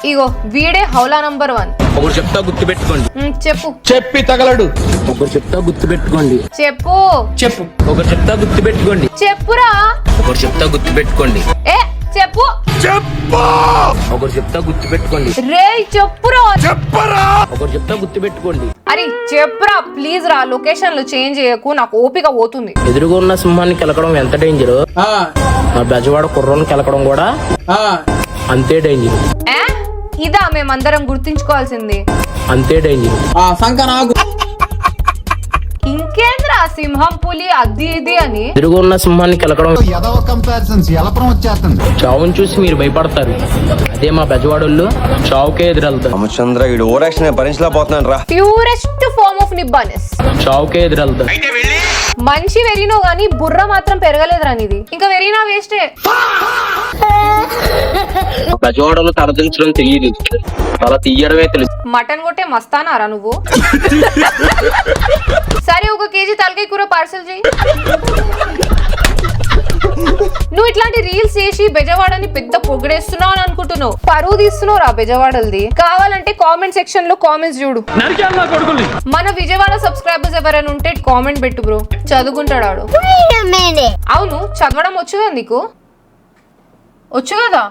ఇగో వీడే హౌలా నంబర్ 1. ఒకరు చెప్తా గుర్తు పెట్టుకోండి. చెప్పు. చెప్పి తగలడు. ఒకరు చెప్తా గుర్తు పెట్టుకోండి. చెప్పు. చెప్పు. ఒకరు చెప్తా గుర్తు పెట్టుకోండి. చెప్పురా. ఒకరు చెప్తా గుర్తు పెట్టుకోండి. ఏ చెప్పు. ఒకరు చెప్తా గుర్తు పెట్టుకోండి. రే చెప్పురా. ఒకరు చెప్తా గుర్తు పెట్టుకోండి. అరే చెప్పురా ప్లీజ్ రా. లొకేషన్లు చేంజ్ చేయకు, నాకు ఓపిక పోతుంది. ఎదురుగా ఉన్న సింహాన్ని కెలకడం ఎంత డేంజర్, మా బెజవాడ కుర్రోని కెలకడం కూడా అంతే డేంజర్. ఇదా మేమందరం గుర్తించుకోవాల్సింది. అంతే డేంజర్. సంక నాకు ఇంకేంద్రా సింహం పులి అది ఇది అని. ఎదురుగా ఉన్న సింహాన్ని కెలకడం వచ్చేస్తుంది. చావును చూసి మీరు భయపడతారు, అదే మా బెజవాడోళ్ళు చావుకే ఎదురెళ్తారు. రామచంద్ర వీడు ఓరాక్షన్ భరించలేకపోతున్నాను రా. ప్యూరెస్ట్ ఫార్మ్ ఆఫ్ నిబ్బానెస్. చావుకే ఎదురెళ్తారు. మంచి వెరినో గానీ బుర్ర మాత్రం పెరగలేదురా నీది. ఇంకా వెరినా వేస్టే. బెజవాడలో తల దించడం తెలియదు, తల తీయడమే తెలుసు. మటన్ కొట్టే మస్తానారా నువ్వు. సరే 1 కేజీ తలకాయ కూర పార్సల్ చేయి. నువ్వు ఇట్లాంటి రీల్స్ చేసి బెజవాడని పెద్ద పొగిడేస్తున్నావు అని అనుకుంటున్నావు. పరువు తీస్తున్నావు రా బెజవాడల్ది. కావాలంటే కామెంట్ సెక్షన్ లో కామెంట్స్ చూడు. మన విజయవాడ సబ్స్క్రైబర్స్ ఎవరైనా ఉంటే కామెంట్ పెట్టు బ్రో, చదువుకుంటాడు ఆడు. అవును చదవడం వచ్చు కదా నీకు? వచ్చు కదా.